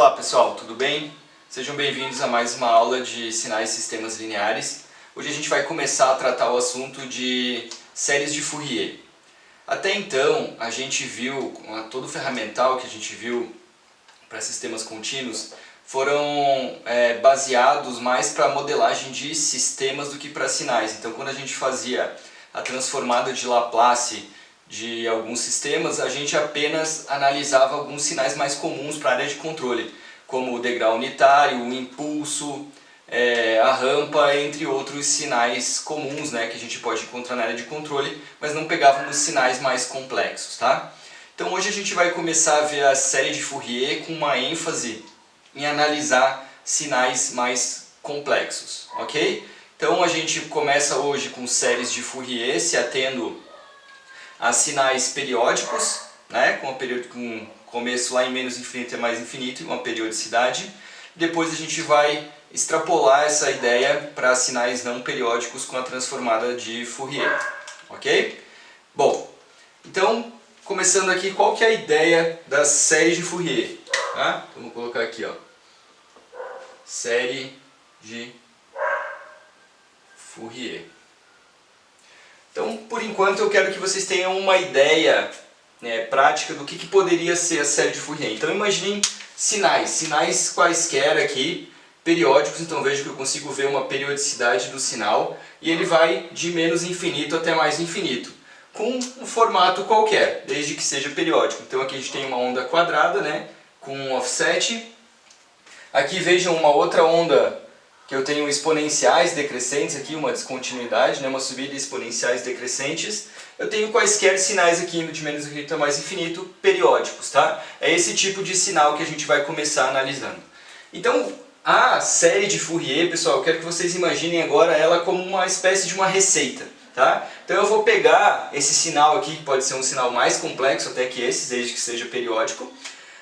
Olá pessoal, tudo bem? Sejam bem-vindos a mais uma aula de sinais e sistemas lineares. Hoje a gente vai começar a tratar o assunto de séries de Fourier. Até então a gente viu, todo o ferramental que a gente viu para sistemas contínuos foram baseados mais para modelagem de sistemas do que para sinais. Então quando a gente fazia a transformada de Laplace de alguns sistemas, a gente apenas analisava alguns sinais mais comuns para a área de controle, como o degrau unitário, o impulso, a rampa, entre outros sinais comuns, né, que a gente pode encontrar na área de controle, mas não pegávamos sinais mais complexos, tá? Então hoje a gente vai começar a ver a série de Fourier com uma ênfase em analisar sinais mais complexos, ok? Então a gente começa hoje com séries de Fourier, se atendo a sinais periódicos, né, com começo lá em menos infinito é mais infinito, uma periodicidade. Depois a gente vai extrapolar essa ideia para sinais não periódicos com a transformada de Fourier, ok? Bom, então, começando aqui, qual que é a ideia da série de Fourier? Tá? Vamos colocar aqui, ó, série de Fourier. Então, por enquanto, eu quero que vocês tenham uma ideia prática do que poderia ser a série de Fourier. Então, imaginem sinais quaisquer aqui, periódicos. Então, veja que eu consigo ver uma periodicidade do sinal e ele vai de menos infinito até mais infinito, com um formato qualquer, desde que seja periódico. Então, aqui a gente tem uma onda quadrada, né, com um offset. Aqui vejam uma outra onda que eu tenho exponenciais decrescentes aqui, uma descontinuidade, né, uma subida de exponenciais decrescentes. Eu tenho quaisquer sinais aqui indo de menos infinito a mais infinito, periódicos, tá? É esse tipo de sinal que a gente vai começar analisando. Então, a série de Fourier, pessoal, eu quero que vocês imaginem agora ela como uma espécie de uma receita, tá? Então eu vou pegar esse sinal aqui, que pode ser um sinal mais complexo até que esse, desde que seja periódico,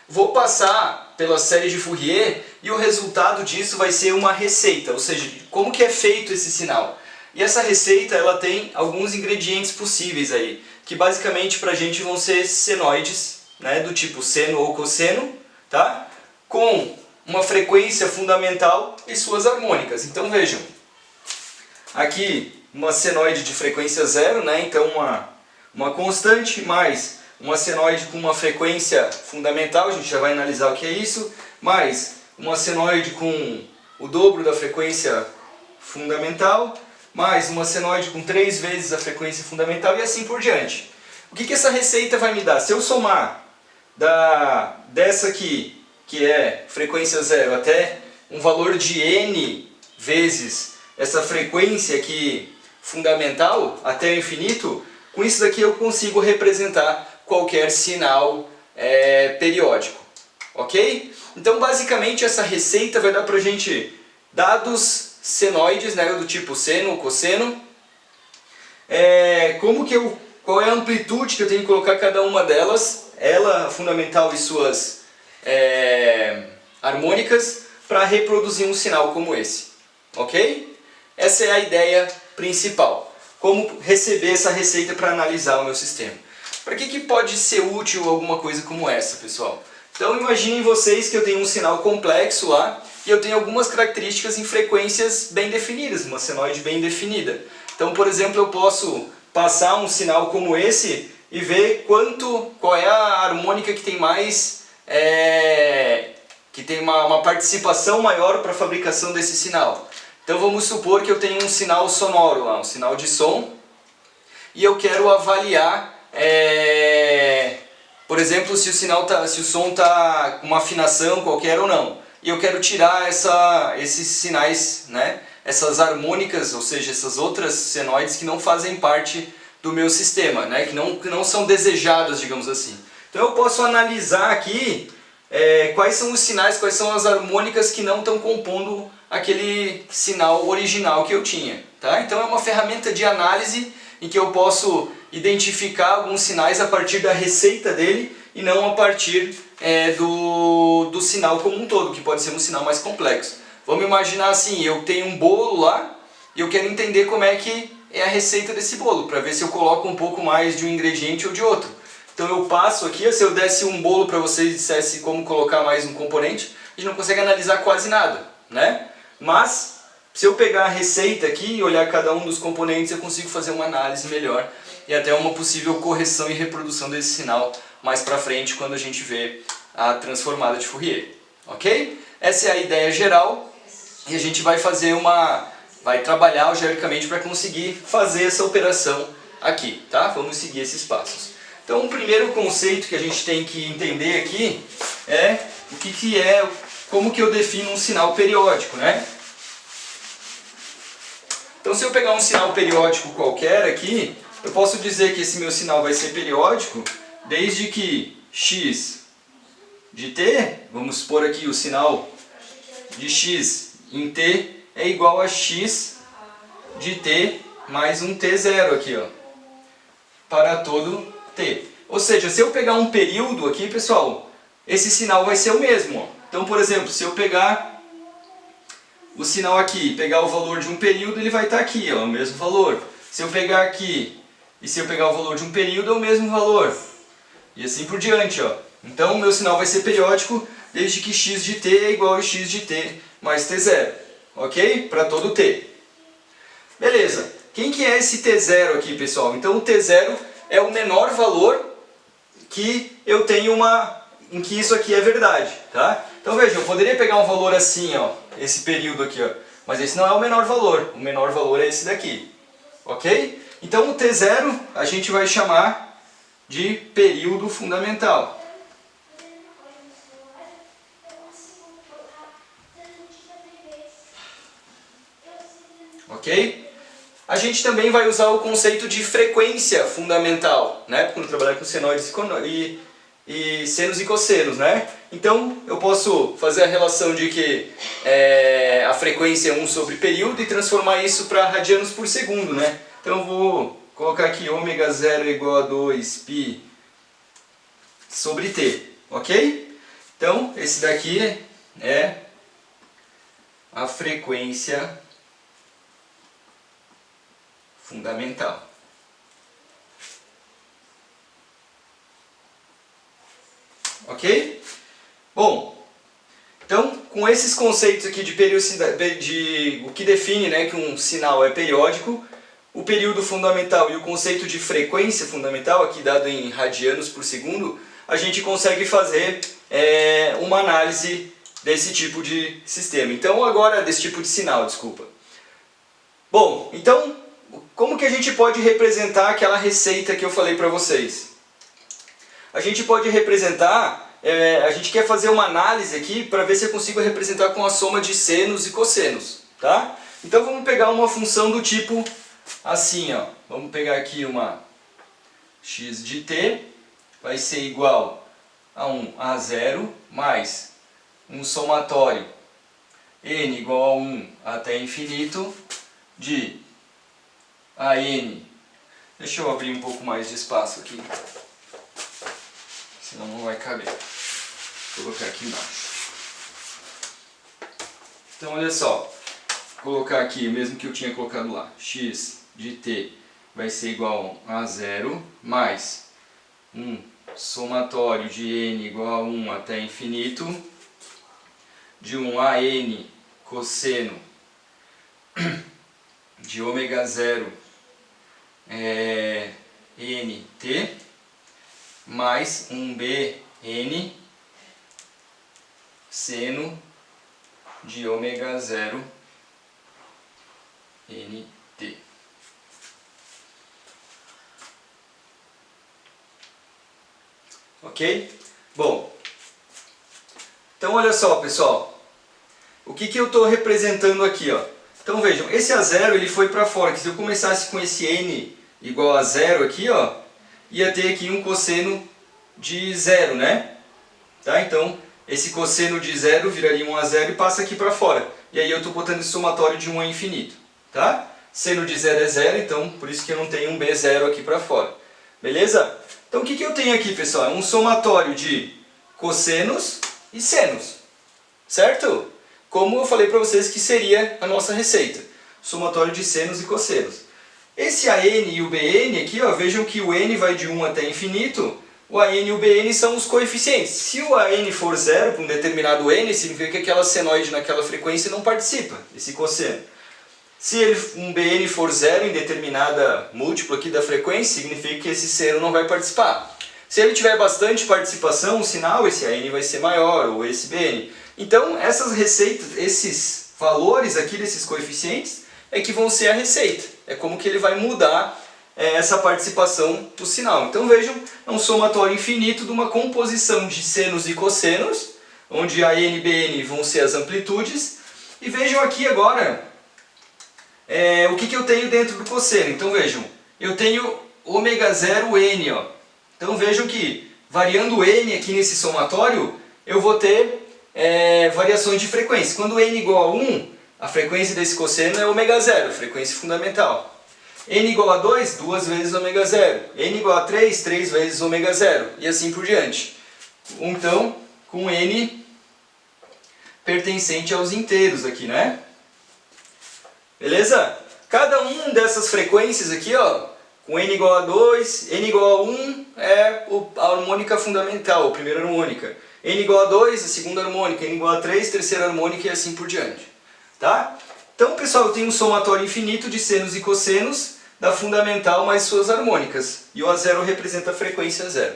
vou passar pela série de Fourier e o resultado disso vai ser uma receita, ou seja, como que é feito esse sinal. E essa receita ela tem alguns ingredientes possíveis aí, que basicamente para a gente vão ser senoides, né, do tipo seno ou cosseno, tá? Com uma frequência fundamental e suas harmônicas. Então vejam, aqui uma senoide de frequência zero, né, então uma constante mais uma senoide com uma frequência fundamental, a gente já vai analisar o que é isso, mais uma senoide com o dobro da frequência fundamental, mais uma senoide com 3 vezes a frequência fundamental e assim por diante. O que essa receita vai me dar? Se eu somar dessa aqui, que é frequência zero, até um valor de n vezes essa frequência aqui fundamental, até o infinito, com isso daqui eu consigo representar qualquer sinal periódico, ok? Então basicamente essa receita vai dar pra gente dados senoides, né, do tipo seno ou cosseno, qual é a amplitude que eu tenho que colocar cada uma delas, ela fundamental e suas harmônicas, para reproduzir um sinal como esse, ok? Essa é a ideia principal, como receber essa receita para analisar o meu sistema. Para que pode ser útil alguma coisa como essa, pessoal? Então imaginem vocês que eu tenho um sinal complexo lá e eu tenho algumas características em frequências bem definidas, uma senoide bem definida. Então, por exemplo, eu posso passar um sinal como esse e ver qual é a harmônica que tem mais, que tem uma participação maior para a fabricação desse sinal. Então vamos supor que eu tenho um sinal sonoro lá, um sinal de som, e eu quero avaliar por exemplo, se o som está com uma afinação qualquer ou não. E eu quero tirar esses sinais, né, essas harmônicas, ou seja, essas outras senoides que não fazem parte do meu sistema, né, que não são desejadas, digamos assim. Então eu posso analisar aqui quais são os sinais, quais são as harmônicas que não estão compondo aquele sinal original que eu tinha. Tá? Então é uma ferramenta de análise em que eu posso identificar alguns sinais a partir da receita dele e não a partir do sinal como um todo, que pode ser um sinal mais complexo. Vamos imaginar assim, eu tenho um bolo lá e eu quero entender como é que é a receita desse bolo, para ver se eu coloco um pouco mais de um ingrediente ou de outro. Então eu passo aqui, se eu desse um bolo para vocês e dissesse como colocar mais um componente, a gente não consegue analisar quase nada, né? Mas, se eu pegar a receita aqui e olhar cada um dos componentes, eu consigo fazer uma análise melhor e até uma possível correção e reprodução desse sinal mais pra frente, quando a gente vê a transformada de Fourier, ok? Essa é a ideia geral e a gente vai fazer vai trabalhar algebricamente para conseguir fazer essa operação aqui, tá? Vamos seguir esses passos. Então, o primeiro conceito que a gente tem que entender aqui é como que eu defino um sinal periódico, né? Então, se eu pegar um sinal periódico qualquer aqui, eu posso dizer que esse meu sinal vai ser periódico desde que x de t, vamos supor aqui o sinal de x em t é igual a x de t mais um t0 aqui, ó, para todo t. Ou seja, se eu pegar um período aqui, pessoal, esse sinal vai ser o mesmo, ó. Então, por exemplo, se eu pegar o sinal aqui, pegar o valor de um período, ele vai estar aqui, ó, o mesmo valor. Se eu pegar aqui e se eu pegar o valor de um período, é o mesmo valor. E assim por diante, ó. Então, o meu sinal vai ser periódico desde que x de t é igual a x de t mais t0. Ok? Para todo t. Beleza. Quem que é esse t0 aqui, pessoal? Então, o t0 é o menor valor que eu tenho em que isso aqui é verdade, tá? Então, veja, eu poderia pegar um valor assim, ó, esse período aqui, ó, mas esse não é o menor valor. O menor valor é esse daqui. Ok? Então, o t0 a gente vai chamar de período fundamental. Ok? A gente também vai usar o conceito de frequência fundamental, né? Quando trabalhar com senoides e senos e cossenos, né? Então, eu posso fazer a relação de que a frequência é 1 sobre período e transformar isso para radianos por segundo, né? Então, eu vou colocar aqui ômega 0 igual a 2π sobre t, ok? Então, esse daqui é a frequência fundamental. Ok? Bom, então, com esses conceitos aqui de periodicidade, o que define, né, que um sinal é periódico, o período fundamental e o conceito de frequência fundamental, aqui dado em radianos por segundo, a gente consegue fazer uma análise desse tipo de sistema. Então, agora, desse tipo de sinal, desculpa. Bom, então, como que a gente pode representar aquela receita que eu falei para vocês? A gente pode representar, a gente quer fazer uma análise aqui para ver se eu consigo representar com a soma de senos e cossenos, tá? Então vamos pegar uma função do tipo assim, ó. Vamos pegar aqui uma x de t, vai ser igual a um a0 mais um somatório n igual a 1 até infinito de a n. Deixa eu abrir um pouco mais de espaço aqui, senão não vai caber. Vou colocar aqui embaixo. Então olha só, vou colocar aqui o mesmo que eu tinha colocado lá. X de t vai ser igual a 0 mais um somatório de n igual a 1 até infinito de um a n cosseno de ômega 0 nt mais um bn seno de ômega 0 nt. Ok? Bom, então olha só, pessoal, o que eu estou representando aqui, ó. Então vejam, esse A0 ele foi para fora, que se eu começasse com esse n igual a 0 aqui, ó, ia ter aqui um cosseno de 0, né? Tá? Então, esse cosseno de 0 viraria um a 0 e passa aqui para fora. E aí eu estou botando esse somatório de 1 a infinito. Tá? Seno de 0 é 0, então por isso que eu não tenho um B0 aqui para fora. Beleza? Então o que eu tenho aqui, pessoal? É um somatório de cossenos e senos. Certo? Como eu falei para vocês que seria a nossa receita. Somatório de senos e cossenos. Esse AN e o BN aqui, ó, vejam que o N vai de 1 até infinito, o AN e o BN são os coeficientes. Se o AN for zero para um determinado N, significa que aquela senoide naquela frequência não participa, esse cosseno. Se um BN for zero em determinada múltiplo aqui da frequência, significa que esse seno não vai participar. Se ele tiver bastante participação, o sinal, esse AN vai ser maior, ou esse BN. Então, essas receitas, esses valores aqui desses coeficientes, é que vão ser a receita. É como que ele vai mudar essa participação do sinal. Então vejam, é um somatório infinito de uma composição de senos e cossenos, onde a n e bn vão ser as amplitudes. E vejam aqui agora o que eu tenho dentro do cosseno. Então vejam, eu tenho ômega 0 n. Ó. Então vejam que variando n aqui nesse somatório, eu vou ter variações de frequência. Quando n igual a 1, a frequência desse cosseno é ômega 0, frequência fundamental. N igual a 2, 2 vezes ômega 0. N igual a 3, 3 vezes ômega 0. E assim por diante. Então, com N pertencente aos inteiros aqui, né? Beleza? Cada uma dessas frequências aqui, ó, com N igual a 2, N igual a 1 é a harmônica fundamental, a primeira harmônica. N igual a 2, a segunda harmônica. N igual a 3, terceira harmônica e assim por diante. Tá? Então, pessoal, eu tenho um somatório infinito de senos e cossenos da fundamental mais suas harmônicas. E o A0 representa a frequência zero.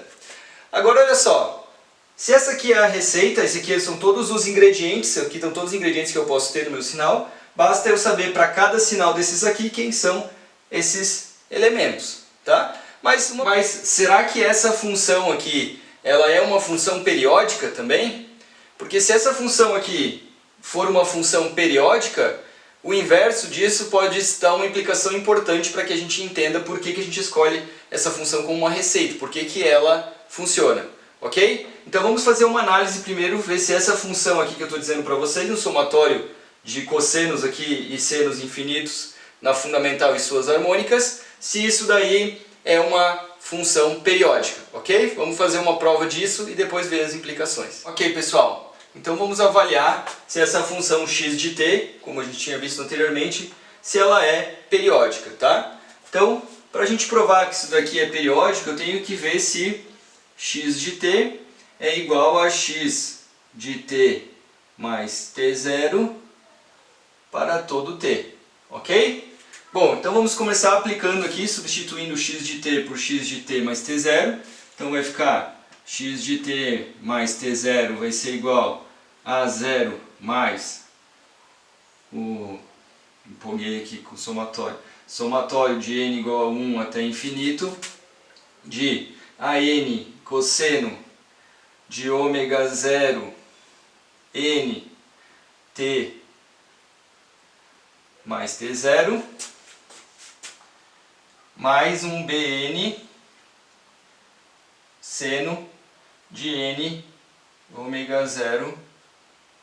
Agora, olha só. Se essa aqui é a receita, esse aqui são todos os ingredientes, aqui estão todos os ingredientes que eu posso ter no meu sinal, basta eu saber para cada sinal desses aqui quem são esses elementos. Tá? Mas será que essa função aqui, ela é uma função periódica também? Porque se essa função aqui for uma função periódica, o inverso disso pode dar uma implicação importante para que a gente entenda por que a gente escolhe essa função como uma receita, por que ela funciona, ok? Então vamos fazer uma análise primeiro, ver se essa função aqui que eu estou dizendo para vocês, no somatório de cossenos aqui e senos infinitos na fundamental e suas harmônicas, se isso daí é uma função periódica, ok? Vamos fazer uma prova disso e depois ver as implicações. Ok, pessoal? Então vamos avaliar se essa função x de t, como a gente tinha visto anteriormente, se ela é periódica, tá? Então, para a gente provar que isso daqui é periódico, eu tenho que ver se x de t é igual a x de t mais t0 para todo t, ok? Bom, então vamos começar aplicando aqui, substituindo x de t por x de t mais t0. Então vai ficar x de t mais t0 vai ser igual a 0 mais empolguei aqui com o somatório de n igual a 1 até infinito de an cosseno de ômega 0 n t mais t0 mais um bn seno de n ômega 0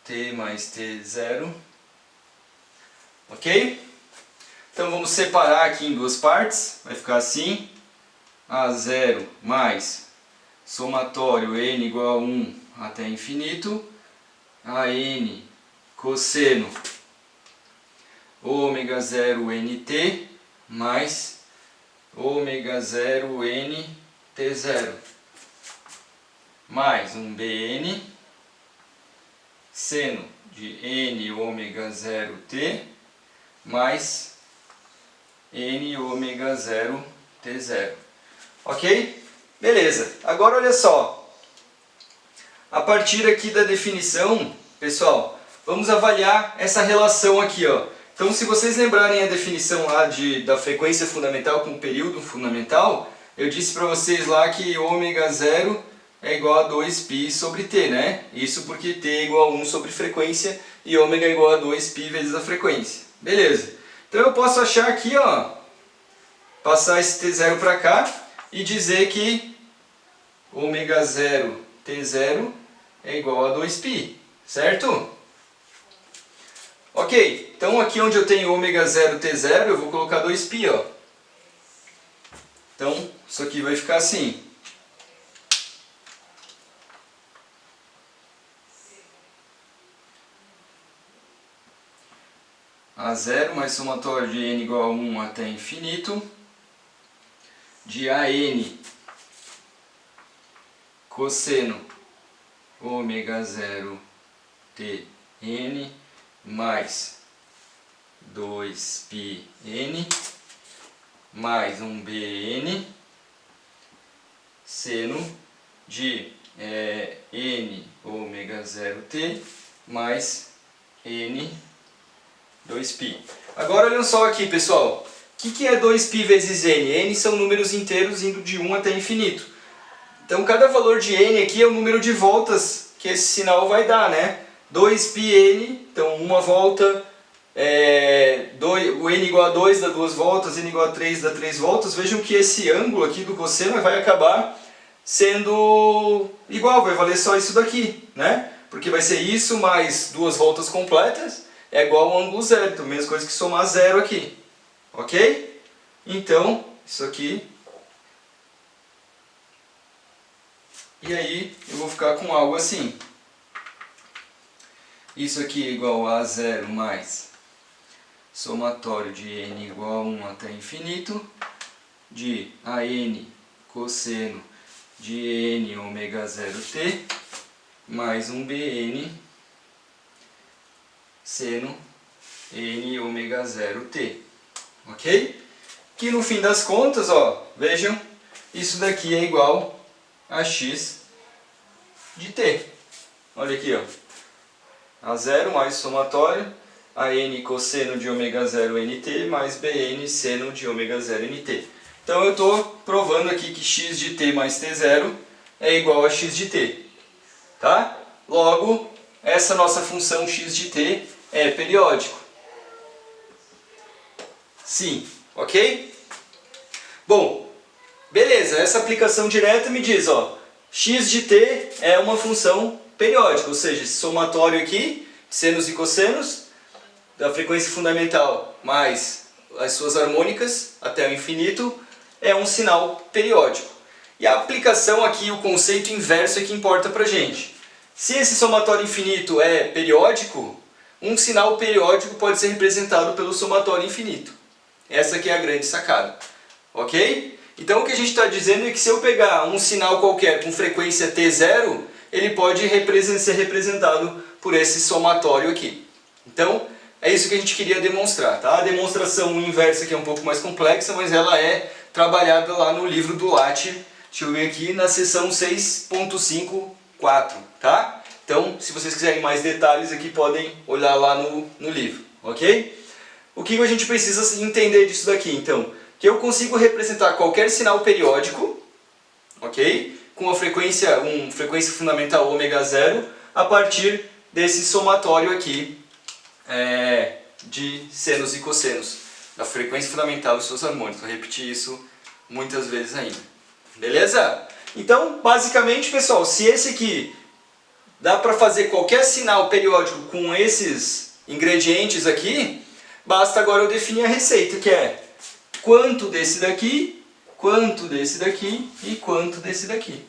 t mais t0, ok? Então vamos separar aqui em duas partes, vai ficar assim, A0 mais somatório n igual a 1 até infinito, an cosseno ômega 0 nt mais ômega 0 n t0 mais um bn seno de n ômega 0 t mais n ômega 0 t0. Ok? Beleza. Agora olha só. A partir aqui da definição, pessoal, vamos avaliar essa relação aqui, ó. Então, se vocês lembrarem a definição lá da frequência fundamental com o período fundamental, eu disse para vocês lá que ômega 0 é igual a 2π sobre t, né? Isso porque t é igual a 1 sobre frequência e ômega é igual a 2π vezes a frequência. Beleza. Então eu posso achar aqui, ó, passar esse t0 para cá e dizer que ômega 0 t0 é igual a 2π, certo? Ok, então aqui onde eu tenho ômega 0 t0 eu vou colocar 2π, ó. Então isso aqui vai ficar assim. A0 mais somatório de n igual a 1 até infinito, de AN cosseno ômega 0 tn mais 2πn mais um bn seno de n ômega 0t mais n 2π. Agora olhem só aqui, pessoal. O que é 2π vezes n? N são números inteiros indo de 1 até infinito. Então cada valor de n aqui é o número de voltas que esse sinal vai dar, né? 2πn, então uma volta, o n igual a 2 dá 2 voltas, n igual a 3 dá 3 voltas. Vejam que esse ângulo aqui do cosseno vai acabar sendo igual, vai valer só isso daqui, né? Porque vai ser isso mais 2 voltas completas é igual ao ângulo zero, então mesma coisa que somar zero aqui, ok? Então, isso aqui, e aí eu vou ficar com algo assim. Isso aqui é igual a zero mais somatório de n igual a 1 até infinito, de an cosseno de n ômega 0t mais um bn seno n ômega 0t, ok? Que no fim das contas, ó, vejam, isso daqui é igual a x de t. Olha aqui, ó, a 0 mais somatório, a n cosseno de ômega 0 nt mais bn seno de ômega 0 nt. Então eu estou provando aqui que x de t mais t0 é igual a x de t. Tá? Logo, essa nossa função x de t é periódico. Sim, ok? Bom, beleza, essa aplicação direta me diz, ó, x de t é uma função periódica, ou seja, esse somatório aqui, senos e cossenos, da frequência fundamental mais as suas harmônicas até o infinito, é um sinal periódico. E a aplicação aqui, o conceito inverso é que importa pra gente. Se esse somatório infinito é periódico, um sinal periódico pode ser representado pelo somatório infinito. Essa aqui é a grande sacada. Ok? Então o que a gente está dizendo é que se eu pegar um sinal qualquer com frequência t0, ele pode ser representado por esse somatório aqui. Então, é isso que a gente queria demonstrar. Tá? A demonstração inversa aqui é um pouco mais complexa, mas ela é trabalhada lá no livro do Latte. Deixa eu ver aqui, na seção 6.5.4. Tá? Então, se vocês quiserem mais detalhes aqui, podem olhar lá no livro. Ok? O que a gente precisa entender disso daqui, então? Que eu consigo representar qualquer sinal periódico, ok? Com a frequência fundamental ômega 0, a partir desse somatório aqui de senos e cossenos, da frequência fundamental e suas harmônicas. Vou repetir isso muitas vezes ainda. Beleza? Então, basicamente, pessoal, se esse aqui dá para fazer qualquer sinal periódico com esses ingredientes aqui, basta agora eu definir a receita, que é quanto desse daqui e quanto desse daqui.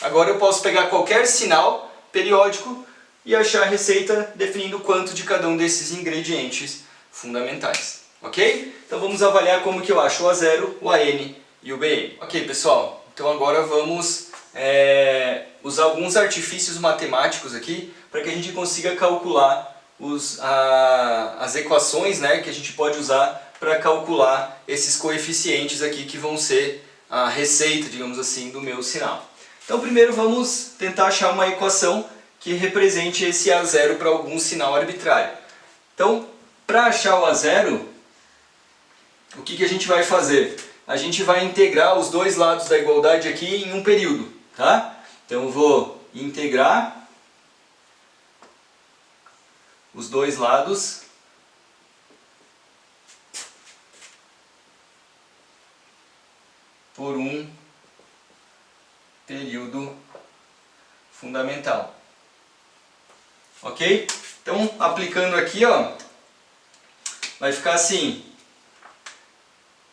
Agora eu posso pegar qualquer sinal periódico e achar a receita definindo quanto de cada um desses ingredientes fundamentais. Ok? Então vamos avaliar como que eu acho o A0, o AN e o BN. Ok, pessoal. Então agora vamos usar alguns artifícios matemáticos aqui para que a gente consiga calcular as equações, né, que a gente pode usar para calcular esses coeficientes aqui que vão ser a receita, digamos assim, do meu sinal. Então primeiro vamos tentar achar uma equação que represente esse A0 para algum sinal arbitrário. Então, para achar o A0, o que a gente vai fazer? A gente vai integrar os dois lados da igualdade aqui em um período. Tá? Então eu vou integrar os dois lados por um período fundamental. Ok? Então, aplicando aqui, ó, vai ficar assim,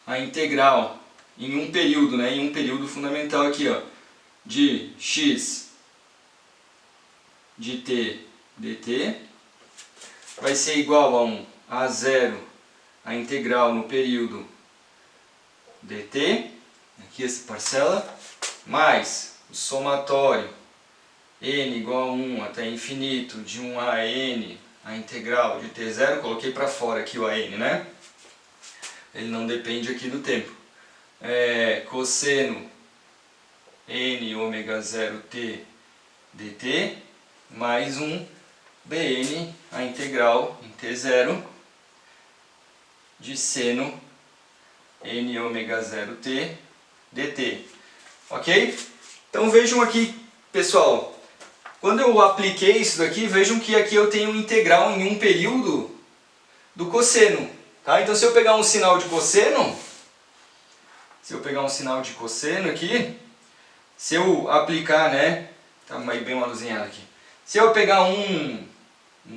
a integral em um período, né, em um período fundamental aqui, ó, de x de t dt vai ser igual a um A0, a integral no período dt, aqui essa parcela, mais o somatório n igual a 1 até infinito de 1 a n, a integral de t0, coloquei para fora aqui o an, né? Ele não depende aqui do tempo. Cosseno n ômega 0t dt mais um bn, a integral em t0 de seno n ômega 0t dt. Ok? Então vejam aqui, pessoal, quando eu apliquei isso daqui, vejam que aqui eu tenho integral em um período do cosseno. Tá? Então se eu pegar um sinal de cosseno, aqui, se eu aplicar, né, tá bem uma luzinhada aqui. Se eu pegar um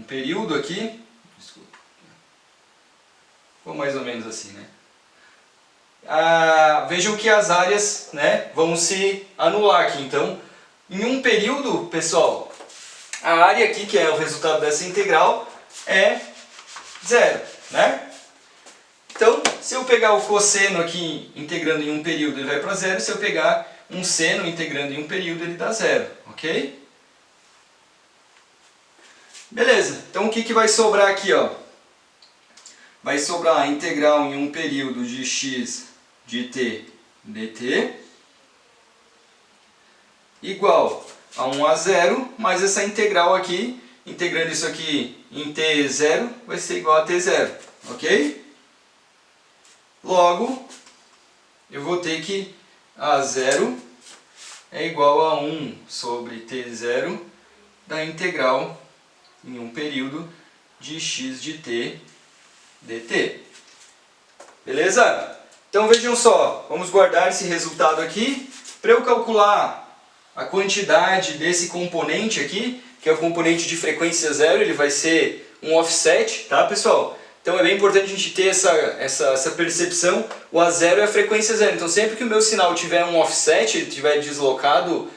período aqui, desculpa, ou mais ou menos assim, né? Vejam que as áreas, né, vão se anular aqui. Então, em um período, pessoal, a área aqui, que é o resultado dessa integral, é zero, né? Então, se eu pegar o cosseno aqui integrando em um período, ele vai para zero. Se eu pegar um seno integrando em um período, ele dá zero, ok? Beleza, então o que vai sobrar aqui, ó? Vai sobrar a integral em um período de x de t dt igual a 1 a 0, mais essa integral aqui, integrando isso aqui em t0, vai ser igual a t0, ok? Logo, eu vou ter que a0 é igual a 1 sobre t0 da integral em um período de x de t dt. Beleza? Então vejam só, vamos guardar esse resultado aqui. Para eu calcular a quantidade desse componente aqui, que é o componente de frequência zero, ele vai ser um offset, tá, pessoal? Então é bem importante a gente ter essa percepção. O A0 é a frequência zero. Então sempre que o meu sinal tiver um offset, ele estiver deslocado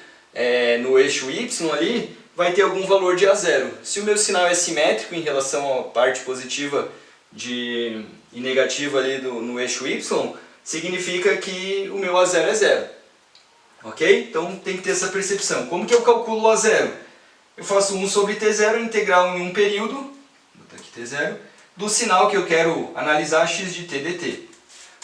no eixo Y ali, vai ter algum valor de A0. Se o meu sinal é simétrico em relação à parte positiva e negativa ali no eixo Y, significa que o meu A0 é zero. Ok? Então tem que ter essa percepção. Como que eu calculo o A0? Eu faço 1 sobre T0, integral em um período, vou botar aqui T0, do sinal que eu quero analisar, x de t dt.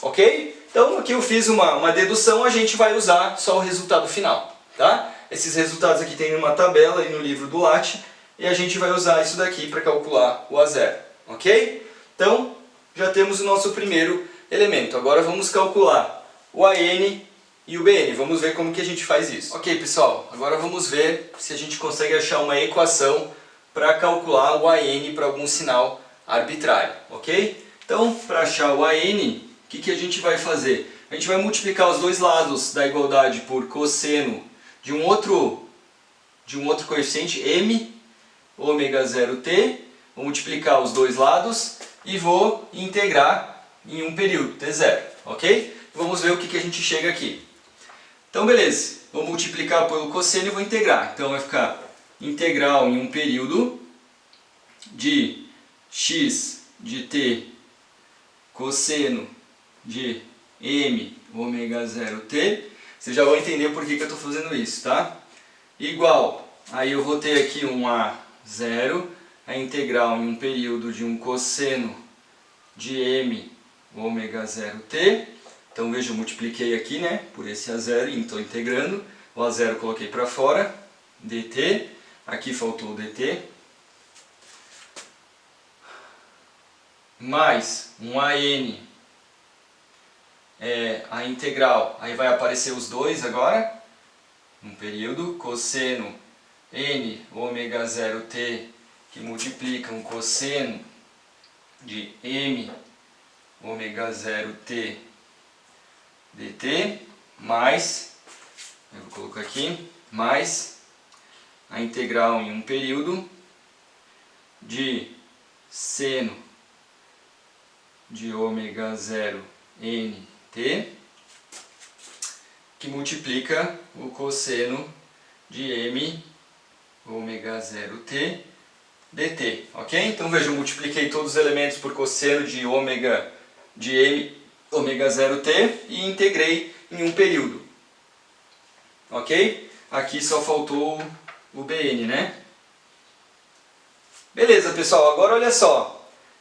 Ok? Então aqui eu fiz uma dedução, a gente vai usar só o resultado final. Tá? Esses resultados aqui tem numa tabela aí no livro do Latte, e a gente vai usar isso daqui para calcular o A0. Ok? Então já temos o nosso primeiro elemento. Agora vamos calcular o AN e o BN. Vamos ver como que a gente faz isso. Ok, pessoal, agora vamos ver se a gente consegue achar uma equação para calcular o AN para algum sinal arbitrário, ok? Então, para achar o AN, o que a gente vai fazer? A gente vai multiplicar os dois lados da igualdade por cosseno de um outro coeficiente, m, ômega 0t, vou multiplicar os dois lados e vou integrar em um período, t0, ok? Vamos ver o que a gente chega aqui. Então beleza, vou multiplicar pelo cosseno e vou integrar. Então vai ficar integral em um período de x de t cosseno de m ômega 0t. Vocês já vão entender por que eu estou fazendo isso, tá? Igual, aí eu vou ter aqui um A0, a integral em um período de um cosseno de m ômega 0t. Então veja, eu multipliquei aqui, né, por esse A0 e estou integrando. O A0 eu coloquei para fora, dt, aqui faltou o dt. Mais um AN, a integral, aí vai aparecer os dois agora, um período, cosseno n ômega 0t, que multiplica um cosseno de m ômega 0t dt, mais, eu vou colocar aqui, mais a integral em um período de seno de ômega 0 nt, que multiplica o cosseno de m ômega 0t dt, ok? Então veja, eu multipliquei todos os elementos por cosseno de m ômega 0t e integrei em um período, ok? aqui só faltou o BN, né? Beleza, pessoal, agora olha só.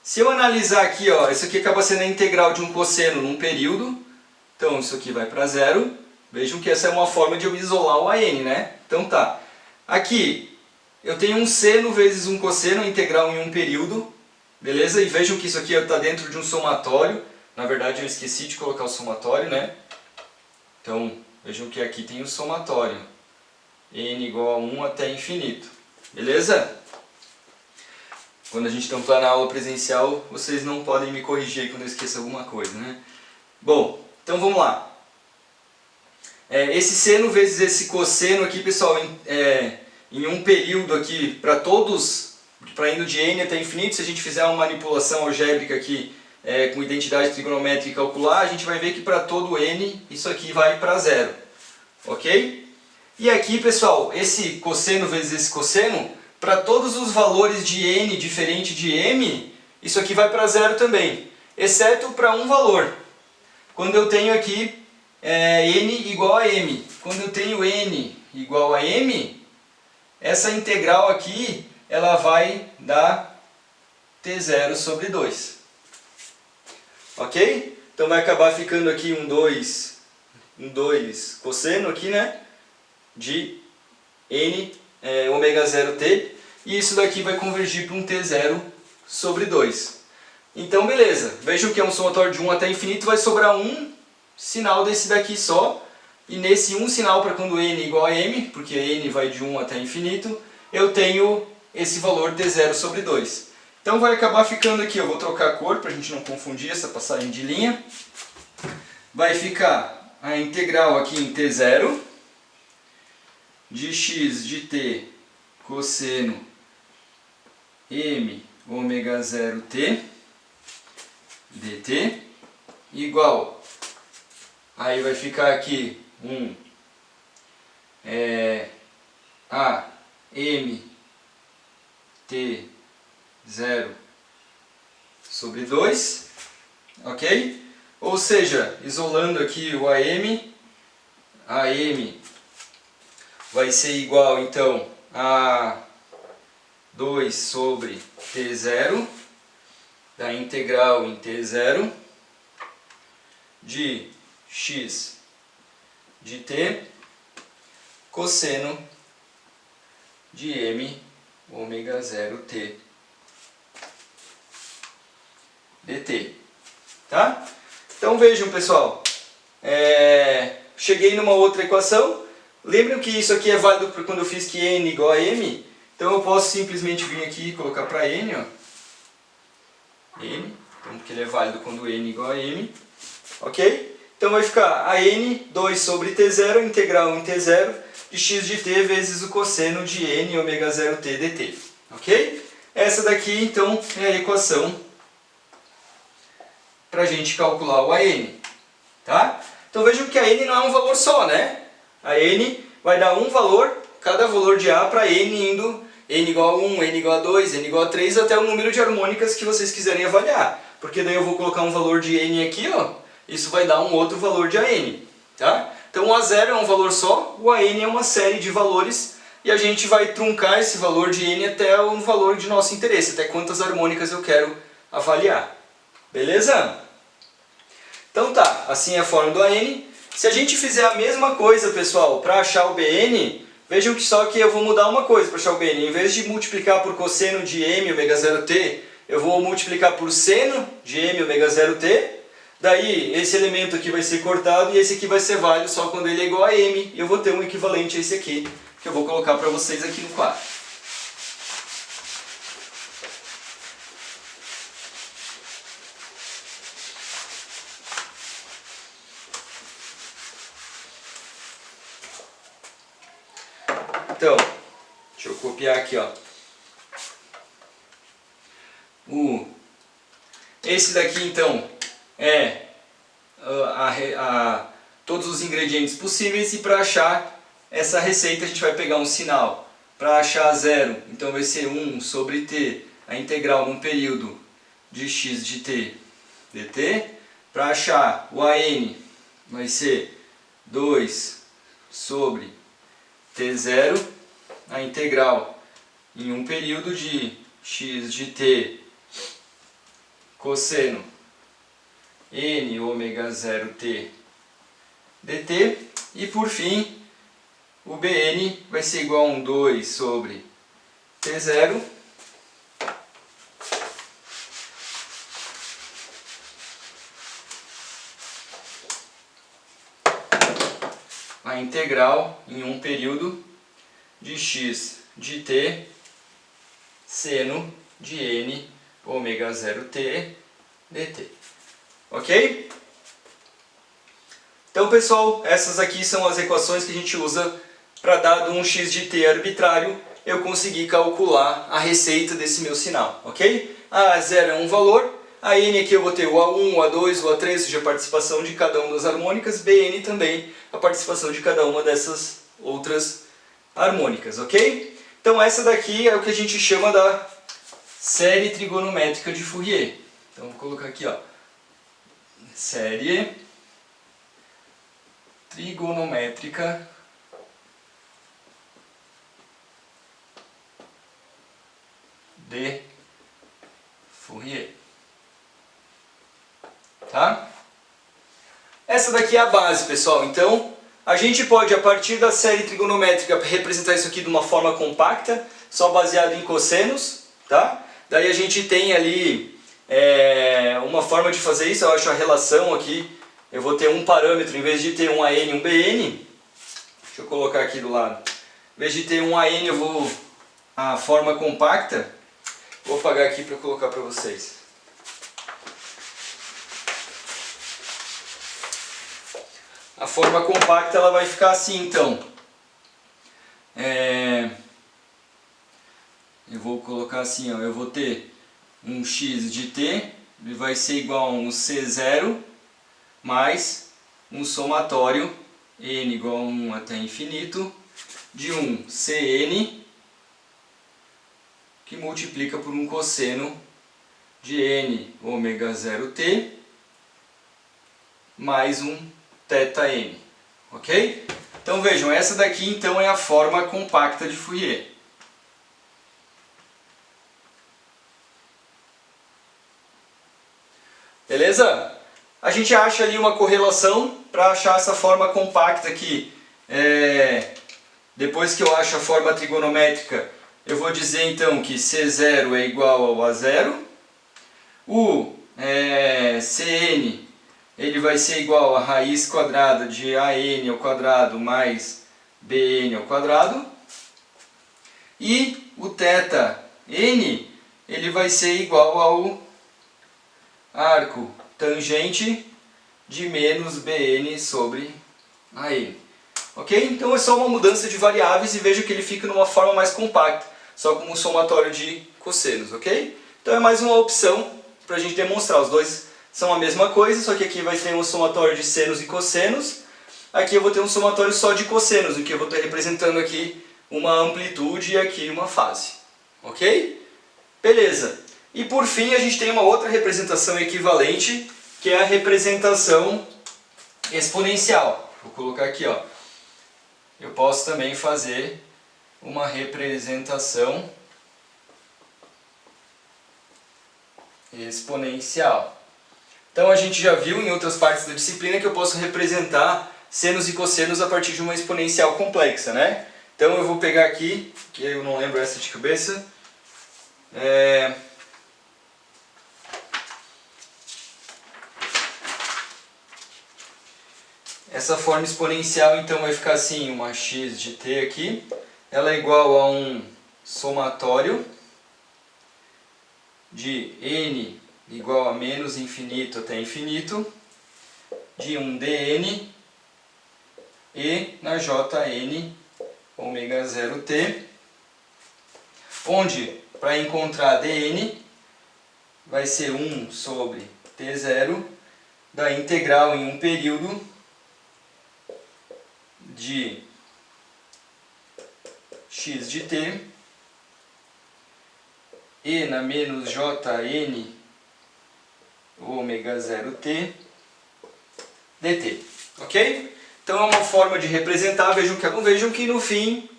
Se eu analisar aqui, ó, isso aqui acaba sendo a integral de um cosseno num período. Então isso aqui vai para zero. Vejam que essa é uma forma de eu isolar o AN, né? Então tá. Aqui eu tenho um seno vezes um cosseno, integral em um período. Beleza? E vejam que isso aqui está dentro de um somatório. Na verdade eu esqueci de colocar o somatório, né? Então vejam que aqui tem o somatório. N igual a 1 até infinito. Beleza? Quando a gente está na aula presencial, vocês não podem me corrigir quando eu esqueço alguma coisa, né? Bom, então vamos lá. Esse seno vezes esse cosseno aqui, pessoal, em um período aqui, para todos, para indo de n até infinito, se a gente fizer uma manipulação algébrica aqui com identidade trigonométrica e calcular, a gente vai ver que para todo n isso aqui vai para zero. Ok? E aqui, pessoal, esse cosseno vezes esse cosseno, para todos os valores de n diferente de m, isso aqui vai para zero também, exceto para um valor. Quando eu tenho aqui n igual a m. Quando eu tenho n igual a m, essa integral aqui ela vai dar t0 sobre 2. Ok? Então vai acabar ficando aqui um 2 cosseno aqui, né? De n ômega 0t. E isso daqui vai convergir para um t0 sobre 2. Então beleza, vejam que é um somatório de 1 até infinito, vai sobrar um sinal desse daqui só. E nesse um sinal para quando n é igual a m, porque n vai de 1 até infinito, eu tenho esse valor t0 sobre 2. Então vai acabar ficando aqui, eu vou trocar a cor para a gente não confundir essa passagem de linha. Vai ficar a integral aqui em t0 de x de t cosseno m ômega 0t dt igual, aí vai ficar aqui a m t0 sobre 2, ok? Ou seja, isolando aqui o AM vai ser igual então a 2 sobre t0 da integral em t0 de x de t cosseno de m ômega 0t dt. Tá? Então vejam, pessoal, cheguei numa outra equação. Lembram que isso aqui é válido para quando eu fiz que n igual a m? Então eu posso simplesmente vir aqui e colocar para n, ó. N, então porque ele é válido quando n igual a m. Ok? Então vai ficar a n 2 sobre t0, integral em t0, de x de t vezes o cosseno de n ômega 0t dt. Ok? Essa daqui, então, é a equação para a gente calcular o AN. Tá? Então vejam que a n não é um valor só, né? A n vai dar um valor, cada valor de A para n indo n igual a 1, n igual a 2, n igual a 3, até o número de harmônicas que vocês quiserem avaliar. Porque daí eu vou colocar um valor de n aqui, ó, isso vai dar um outro valor de AN. Tá? Então o A0 é um valor só, o AN é uma série de valores, e a gente vai truncar esse valor de n até o valor de nosso interesse, até quantas harmônicas eu quero avaliar. Beleza? Então tá, assim é a forma do AN. Se a gente fizer a mesma coisa, pessoal, para achar o BN, vejam que só que eu vou mudar uma coisa para achar o BN. Em vez de multiplicar por cosseno de m ômega 0t, eu vou multiplicar por seno de m ômega 0t. Daí esse elemento aqui vai ser cortado e esse aqui vai ser válido só quando ele é igual a m. E eu vou ter um equivalente a esse aqui, que eu vou colocar para vocês aqui no quadro. Então, deixa eu copiar aqui, ó. Esse daqui, então, é todos os ingredientes possíveis, e para achar essa receita a gente vai pegar um sinal. Para achar 0, então vai ser 1 sobre t, a integral num período de x de t dt. Para achar o AN vai ser 2 sobre t0, a integral em um período de x de t cosseno n ômega 0t dt, e por fim o Bn vai ser igual a 2 sobre t0 a integral em um período de x de t seno de n ômega 0t dt. Ok? Então, pessoal, essas aqui são as equações que a gente usa para, dado um x de t arbitrário, eu conseguir calcular a receita desse meu sinal. Ok? A A0 é um valor, a n aqui eu vou ter o A1, o A2, o A3, ou seja, a participação de cada uma das harmônicas, Bn também, a participação de cada uma dessas outras harmônicas. Ok? Então, essa daqui é o que a gente chama da série trigonométrica de Fourier. Então, vou colocar aqui, ó, série trigonométrica de Fourier. Tá? Essa daqui é a base, pessoal. Então, a gente pode, a partir da série trigonométrica, representar isso aqui de uma forma compacta, só baseado em cossenos, tá? Daí a gente tem ali uma forma de fazer isso, eu acho a relação aqui, eu vou ter um parâmetro, em vez de ter um AN e um BN, deixa eu colocar aqui do lado, em vez de ter um AN eu vou, a forma compacta, vou apagar aqui para colocar para vocês. A forma compacta ela vai ficar assim, então. Eu vou colocar assim, ó, eu vou ter um x de t, ele vai ser igual a um C0 mais um somatório n igual a 1 até infinito de um Cn que multiplica por um cosseno de n ômega 0t mais um θn, ok? Então vejam, essa daqui então é a forma compacta de Fourier. Beleza? A gente acha ali uma correlação para achar essa forma compacta aqui. Depois que eu acho a forma trigonométrica, eu vou dizer então que C0 é igual ao A0. O Cn ele vai ser igual a raiz quadrada de AN ao quadrado mais BN ao quadrado. E o θn ele vai ser igual ao arco tangente de menos Bn sobre AN. Ok? Então é só uma mudança de variáveis e veja que ele fica numa forma mais compacta, só como um somatório de cossenos. Ok? Então é mais uma opção para a gente demonstrar. Os dois são a mesma coisa, só que aqui vai ter um somatório de senos e cossenos. Aqui eu vou ter um somatório só de cossenos, o que eu vou estar representando aqui uma amplitude e aqui uma fase. Ok? Beleza. E por fim a gente tem uma outra representação equivalente, que é a representação exponencial. Vou colocar aqui, ó. Eu posso também fazer uma representação exponencial. Então a gente já viu em outras partes da disciplina que eu posso representar senos e cossenos a partir de uma exponencial complexa, né? Então eu vou pegar aqui, que eu não lembro essa de cabeça, essa forma exponencial então vai ficar assim, uma x de t aqui, ela é igual a um somatório de n igual a menos infinito até infinito, de um dn e na jn ômega 0t, onde para encontrar dn vai ser 1 sobre t0 da integral em um período de x de t e na menos jn ômega 0t dt. Ok? Então é uma forma de representar, vejam que no fim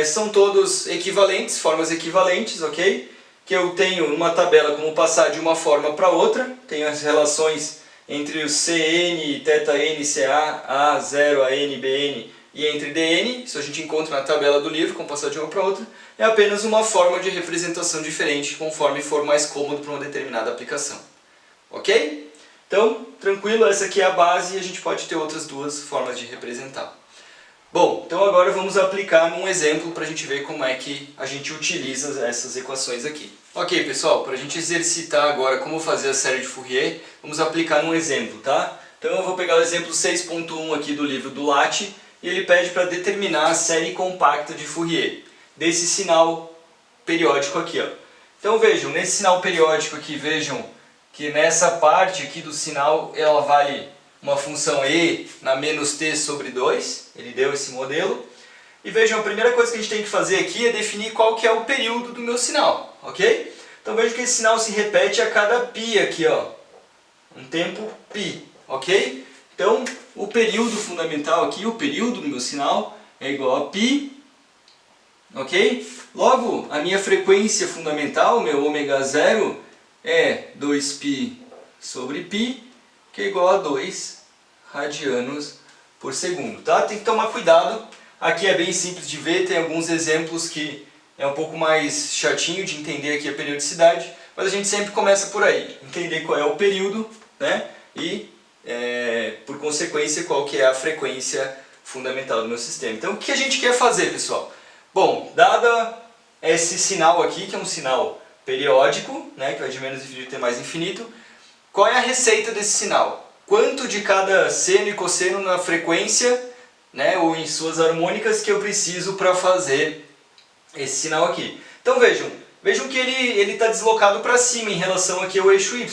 são todos equivalentes, formas equivalentes, ok? Que eu tenho numa tabela como passar de uma forma para outra, tenho as relações entre o Cn, θn, Ca, A0, An, Bn e entre Dn, isso a gente encontra na tabela do livro, como passar de uma para outra, é apenas uma forma de representação diferente, conforme for mais cômodo para uma determinada aplicação. Ok? Então, tranquilo, essa aqui é a base e a gente pode ter outras duas formas de representar. Bom, então agora vamos aplicar num exemplo para a gente ver como é que a gente utiliza essas equações aqui. Ok, pessoal, para a gente exercitar agora como fazer a série de Fourier, vamos aplicar num exemplo, tá? Então eu vou pegar o exemplo 6.1 aqui do livro do Latte e ele pede para determinar a série compacta de Fourier, desse sinal periódico aqui, ó. Então vejam, nesse sinal periódico aqui, vejam que nessa parte aqui do sinal ela vale uma função e na menos t sobre 2, ele deu esse modelo. E vejam, a primeira coisa que a gente tem que fazer aqui é definir qual que é o período do meu sinal, ok? Então vejam que esse sinal se repete a cada π aqui, ó, um tempo π, ok? Então o período fundamental aqui, o período do meu sinal é igual a π, ok? Logo, a minha frequência fundamental, meu ω0, é 2π sobre π, que é igual a 2 radianos por segundo, tá? Tem que tomar cuidado, aqui é bem simples de ver, tem alguns exemplos que é um pouco mais chatinho de entender aqui a periodicidade, mas a gente sempre começa por aí, entender qual é o período, né? E, por consequência, qual que é a frequência fundamental do meu sistema. Então, o que a gente quer fazer, pessoal? Bom, dada esse sinal aqui, que é um sinal periódico, né, que vai de menos infinito até mais infinito, qual é a receita desse sinal? Quanto de cada seno e cosseno na frequência, né, ou em suas harmônicas que eu preciso para fazer esse sinal aqui. Então vejam que ele está deslocado para cima em relação aqui ao eixo y.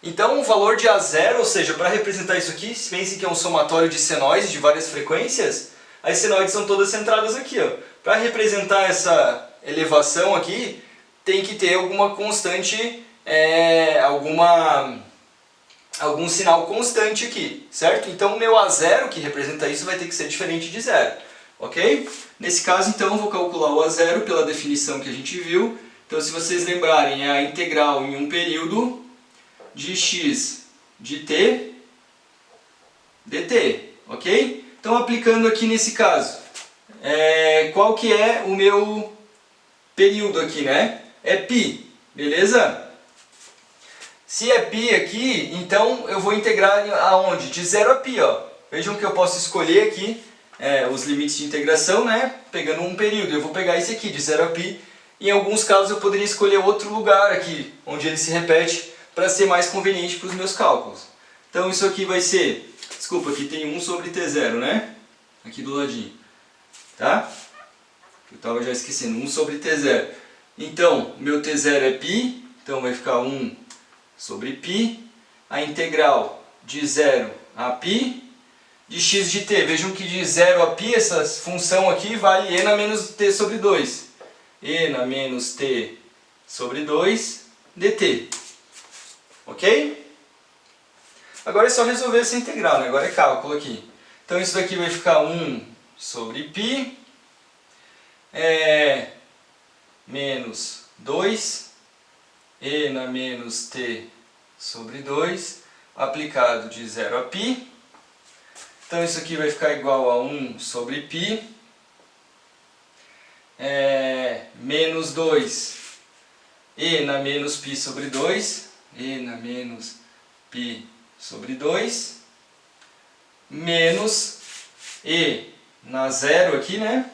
Então o valor de A0, ou seja, para representar isso aqui, pense que é um somatório de senoides de várias frequências, as senoides são todas centradas aqui. Para representar essa elevação aqui, tem que ter alguma constante, algum sinal constante aqui, certo? Então o meu A0, que representa isso, vai ter que ser diferente de zero, ok? Nesse caso, então, eu vou calcular o A0 pela definição que a gente viu. Então, se vocês lembrarem, é a integral em um período de x de t dt, ok? Então, aplicando aqui nesse caso, qual que é o meu período aqui, né? É π, beleza? Se é π aqui, então eu vou integrar aonde? De 0 a π, ó. Vejam que eu posso escolher aqui os limites de integração, né? Pegando um período. Eu vou pegar esse aqui, de 0 a π. Em alguns casos eu poderia escolher outro lugar aqui, onde ele se repete, para ser mais conveniente para os meus cálculos. Então isso aqui vai ser, desculpa, aqui tem 1 sobre t0, né? Aqui do ladinho, tá? Eu estava já esquecendo, 1 sobre t0. Então, o meu t0 é π, então vai ficar 1 sobre π. A integral de 0 a π de x de t. Vejam que de 0 a π, essa função aqui vale e na menos t sobre 2. E na menos t sobre 2 dt. Ok? Agora é só resolver essa integral, né? Agora é cálculo aqui. Então isso daqui vai ficar 1 sobre π menos 2 e na menos t sobre 2 aplicado de 0 a π. Então isso aqui vai ficar igual a 1 sobre π menos 2 e na menos π sobre 2 e na menos π sobre 2 menos e na zero aqui, né?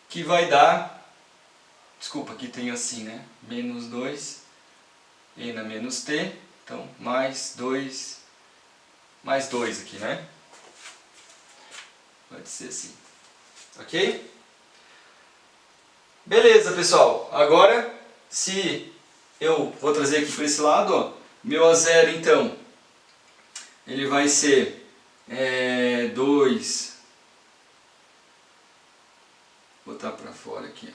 Que vai dar, desculpa, aqui tem assim, né? Menos 2 e na menos t, então mais 2 aqui, né? Pode ser assim, ok? Beleza, pessoal, agora se eu vou trazer aqui para esse lado, ó, meu A0 então, ele vai ser 2, vou botar para fora aqui, ó,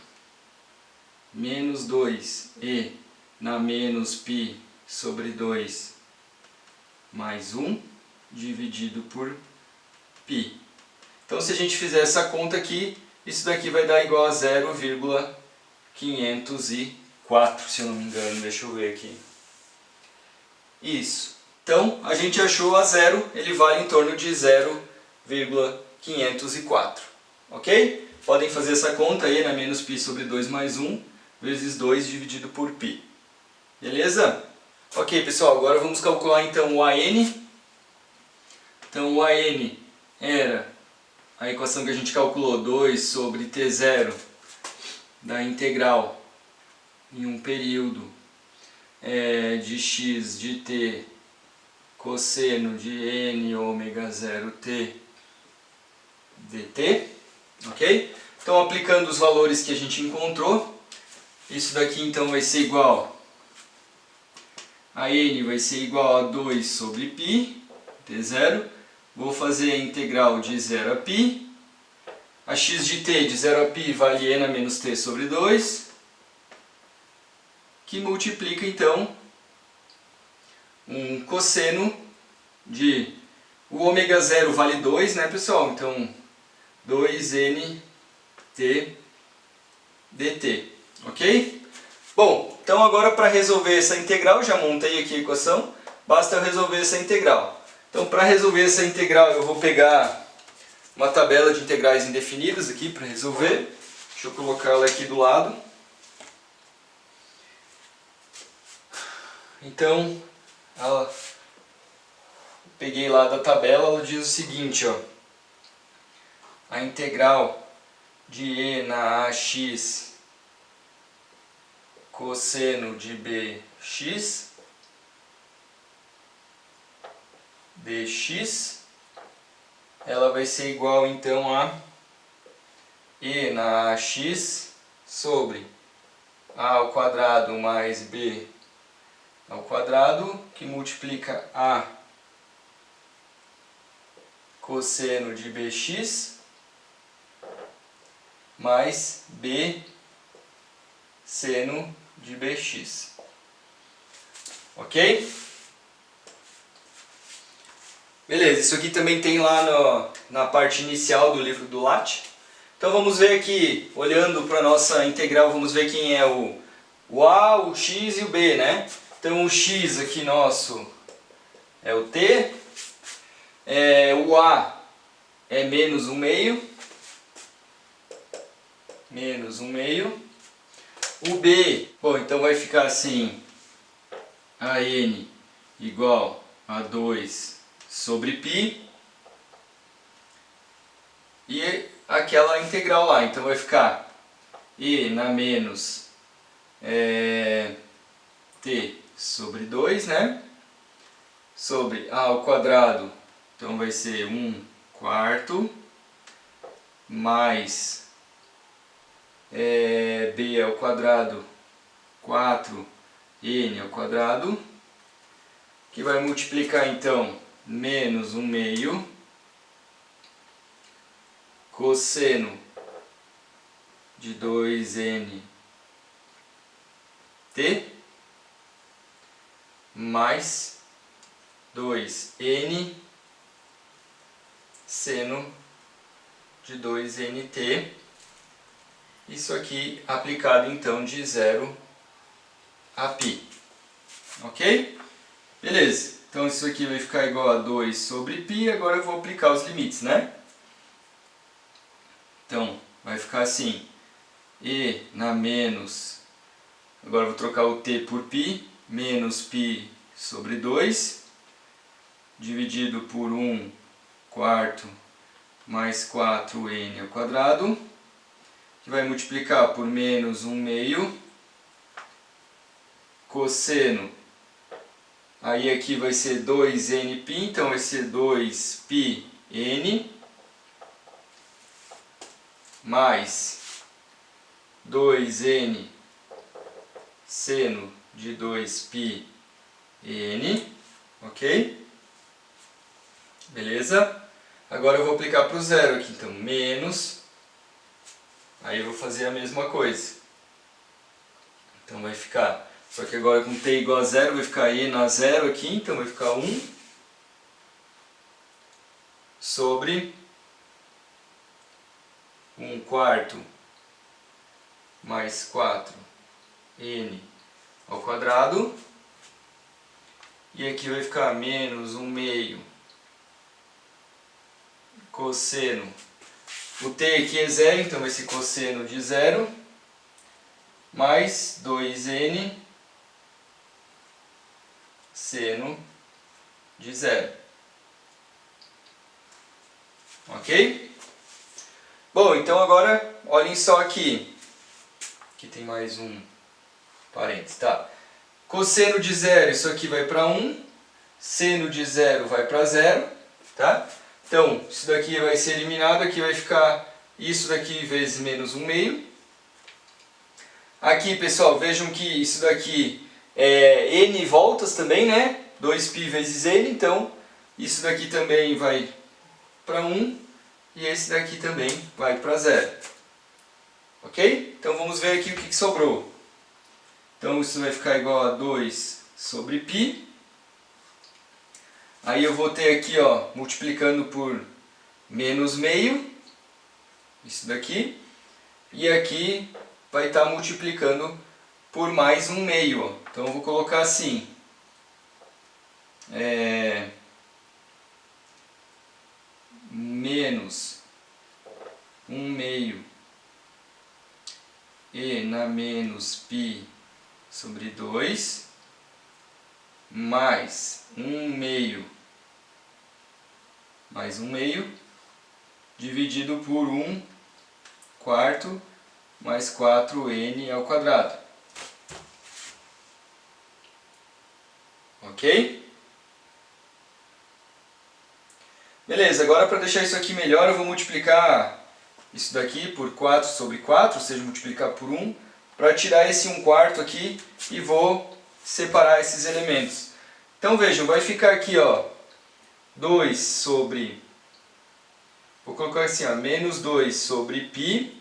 menos 2 e na menos π sobre 2 mais 1, dividido por π. Então se a gente fizer essa conta aqui, isso daqui vai dar igual a 0,504, se eu não me engano, deixa eu ver aqui. Isso. Então a gente achou a zero, ele vale em torno de 0,504. Ok? Podem fazer essa conta aí, né? Menos π sobre 2 mais 1 vezes 2 dividido por π. Beleza? Ok, pessoal, agora vamos calcular então o AN. Então o AN era a equação que a gente calculou, 2 sobre T0 da integral em um período de x de t cosseno de n ômega 0t dt, ok? Então aplicando os valores que a gente encontrou, isso daqui então vai ser igual, a n vai ser igual a 2 sobre π, t0, vou fazer a integral de 0 a π, a x de t de 0 a π vale n a menos t sobre 2, que multiplica então um cosseno de, o ômega 0 vale 2, né pessoal? Então 2nt dt, ok? Bom, então agora para resolver essa integral, já montei aqui a equação, basta eu resolver essa integral. Então para resolver essa integral eu vou pegar uma tabela de integrais indefinidas aqui para resolver. Deixa eu colocar ela aqui do lado. Então, peguei lá da tabela, ela diz o seguinte, ó, a integral de e na ax cosseno de bx dx, ela vai ser igual então a e na ax sobre a ao quadrado mais b ao quadrado, que multiplica a cosseno de bx mais b seno de bx. Ok? Beleza, isso aqui também tem lá na parte inicial do livro do Latte. Então vamos ver aqui, olhando para a nossa integral, vamos ver quem é o a, o x e o b, né? Então o x aqui nosso é o t, o a é menos 1/2, o b, bom, então vai ficar assim, a n igual a 2 sobre π, e aquela integral lá, então vai ficar e na menos t sobre 2, né? Sobre a ao quadrado, então vai ser 1/4, mais b ao quadrado, 4n ao quadrado, que vai multiplicar então menos 1/2 cosseno de 2nt mais 2n seno de 2nt, isso aqui aplicado então de 0 a π, ok? Beleza, então isso aqui vai ficar igual a 2 sobre π, agora eu vou aplicar os limites, né? Então vai ficar assim, e na menos, agora eu vou trocar o t por π, menos π sobre 2, dividido por 1/4 mais 4n ao quadrado, que vai multiplicar por menos 1/2 cosseno, aí aqui vai ser 2nπ, então vai ser 2πn, mais 2n seno de 2πn, ok? Beleza? Agora eu vou aplicar para o zero aqui, então menos, aí eu vou fazer a mesma coisa. Então vai ficar, só que agora com t igual a zero vai ficar e na zero aqui, então vai ficar 1 sobre 1/4 mais 4n ao quadrado. E aqui vai ficar menos 1/2 cosseno. O t aqui é zero, então vai ser cosseno de 0 mais 2n seno de 0. Ok? Bom, então agora olhem só aqui. Aqui tem mais um parênteses, tá? Cosseno de 0, isso aqui vai para 1. Seno de 0 vai para 0, tá? Então, isso daqui vai ser eliminado, aqui vai ficar isso daqui vezes menos 1/2. Aqui, pessoal, vejam que isso daqui é n voltas também, né? 2π vezes n, então isso daqui também vai para 1 e esse daqui também vai para 0. Ok? Então vamos ver aqui o que sobrou. Então isso vai ficar igual a 2 sobre π. Aí eu vou ter aqui, ó, multiplicando por menos meio, isso daqui, e aqui vai estar multiplicando por mais 1/2. Ó. Então eu vou colocar assim, menos 1/2 e na menos π sobre 2, mais 1/2 mais 1/2 dividido por 1/4 mais 4n ao quadrado. Ok? Beleza, agora para deixar isso aqui melhor eu vou multiplicar isso daqui por 4 sobre 4, ou seja, multiplicar por 1, para tirar esse 1/4 aqui e vou separar esses elementos. Então vejam, vai ficar aqui, ó, 2 sobre, vou colocar assim, ó, menos 2 sobre π,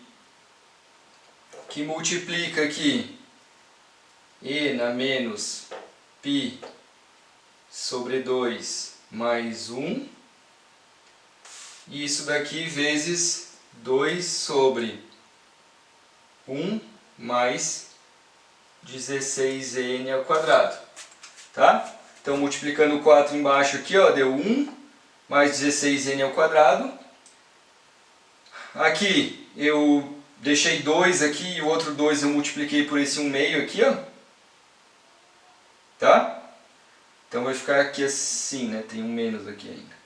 que multiplica aqui e na menos π sobre 2 mais 1, e isso daqui vezes 2 sobre 1 mais 16n ao quadrado. Tá? Então multiplicando 4 embaixo aqui, ó, deu 1 mais 16n ao quadrado. Aqui eu deixei 2 aqui e o outro 2 eu multipliquei por esse 1/2 aqui, ó. Tá? Então vai ficar aqui assim, né? Tem um menos aqui ainda.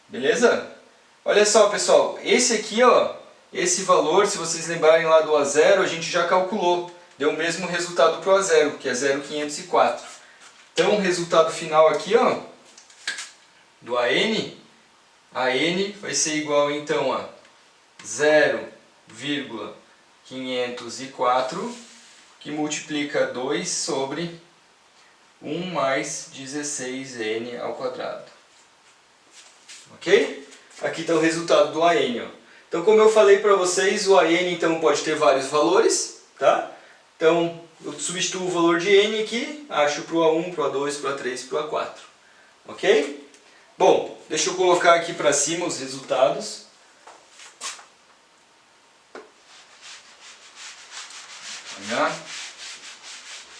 Beleza? Olha só, pessoal, esse aqui, ó, esse valor, se vocês lembrarem lá do A0, a gente já calculou. Deu o mesmo resultado para o A0, que é 0,504. Então o resultado final aqui, ó, do AN vai ser igual então a 0,504, que multiplica 2 sobre 1 mais 16n ao quadrado. Ok? Aqui está o resultado do AN. Ó. Então, como eu falei para vocês, o AN então, pode ter vários valores. Tá? Então, eu substituo o valor de N aqui, acho para o A1, para o A2, para o A3, para o A4. Ok? Bom, deixa eu colocar aqui para cima os resultados. Olha.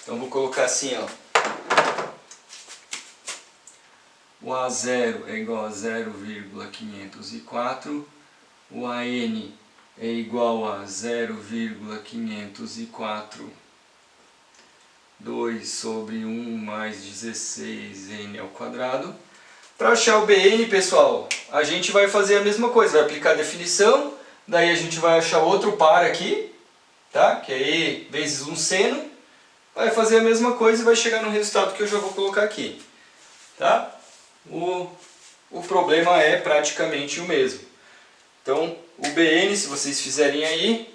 Então, vou colocar assim, ó. O A0 é igual a 0,504, o AN é igual a 0,504, 2 sobre 1 mais 16n ao quadrado. Para achar o BN, pessoal, a gente vai fazer a mesma coisa, vai aplicar a definição, daí a gente vai achar outro par aqui, tá? Que é E vezes um seno, vai fazer a mesma coisa e vai chegar no resultado que eu já vou colocar aqui, tá? O problema é praticamente o mesmo. Então, o BN, se vocês fizerem aí,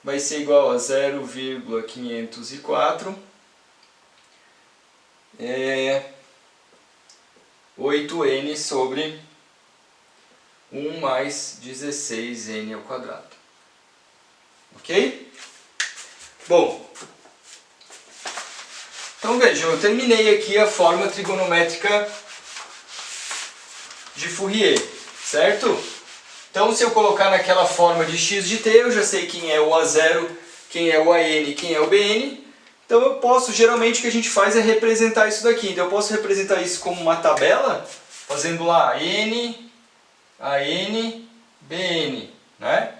vai ser igual a 0,504 8n sobre 1 mais 16n ao quadrado. Ok? Bom, então vejam, eu terminei aqui a forma trigonométrica de Fourier, certo? Então, se eu colocar naquela forma de x de t, eu já sei quem é o A0, quem é o AN, quem é o BN. Então, eu posso, geralmente o que a gente faz é representar isso daqui. Então, eu posso representar isso como uma tabela, fazendo lá N, AN, BN, né?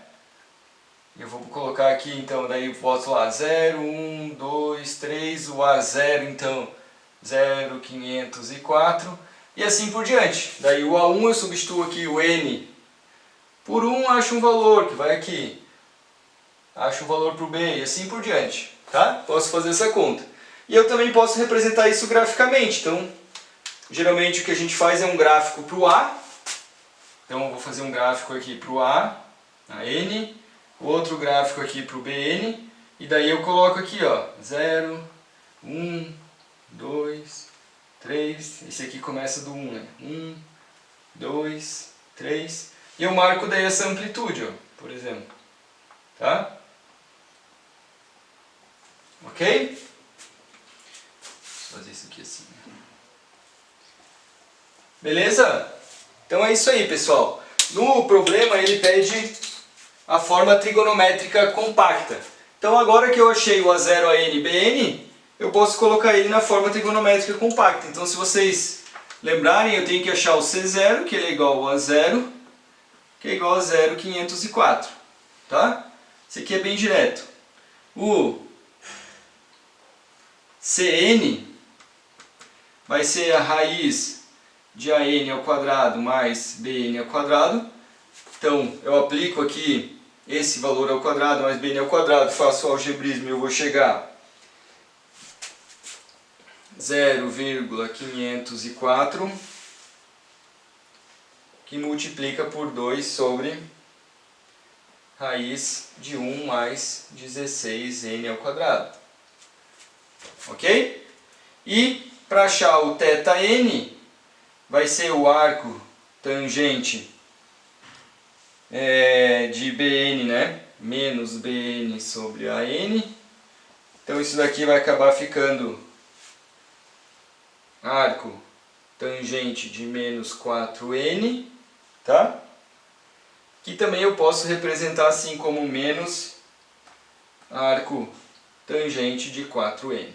Eu vou colocar aqui, então, daí eu boto lá 0, 1, 2, 3, o A0, então, 0, 504, e assim por diante. Daí o A1 eu substituo aqui o N por 1, acho um valor que vai aqui. Acho um valor para o B e assim por diante. Tá? Posso fazer essa conta. E eu também posso representar isso graficamente. Então, geralmente o que a gente faz é um gráfico para o A. Então eu vou fazer um gráfico aqui para o A, a N, outro gráfico aqui para o BN, e daí eu coloco aqui, ó, 0, 1, 2, 3, esse aqui começa do 1, né? 1, 2, 3, e eu marco daí essa amplitude, ó, por exemplo. Tá? Ok? Vou fazer isso aqui assim. Beleza? Então é isso aí, pessoal. No problema ele pede a forma trigonométrica compacta. Então agora que eu achei o A0, AN, BN, eu posso colocar ele na forma trigonométrica compacta. Então se vocês lembrarem, eu tenho que achar o C0, que ele é igual a 0, que é igual a 0,504. Tá? Isso aqui é bem direto. O Cn vai ser a raiz de AN ao quadrado mais BN ao quadrado. Então eu aplico aqui esse valor ao quadrado mais BN ao quadrado, faço o algebrismo e eu vou chegar a 0,504, que multiplica por 2 sobre raiz de 1 mais 16n ao quadrado. Ok? E para achar o θn, vai ser o arco tangente de BN, né? Menos BN sobre AN. Então isso daqui vai acabar ficando arco tangente de menos 4n, tá? Que também eu posso representar assim como menos arco tangente de 4n.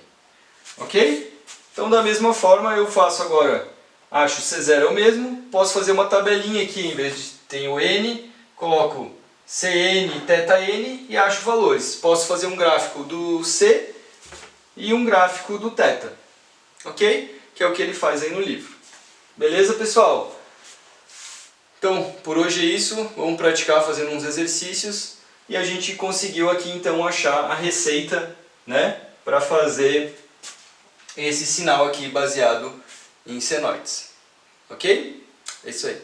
Ok? Então da mesma forma eu faço agora, acho o C0 é o mesmo, posso fazer uma tabelinha aqui, em vez de ter o n, coloco Cn, θn e acho valores. Posso fazer um gráfico do C e um gráfico do θ. Ok? Que é o que ele faz aí no livro. Beleza, pessoal? Então, por hoje é isso. Vamos praticar fazendo uns exercícios. E a gente conseguiu aqui, então, achar a receita, né, para fazer esse sinal aqui baseado em senoides. Ok? É isso aí.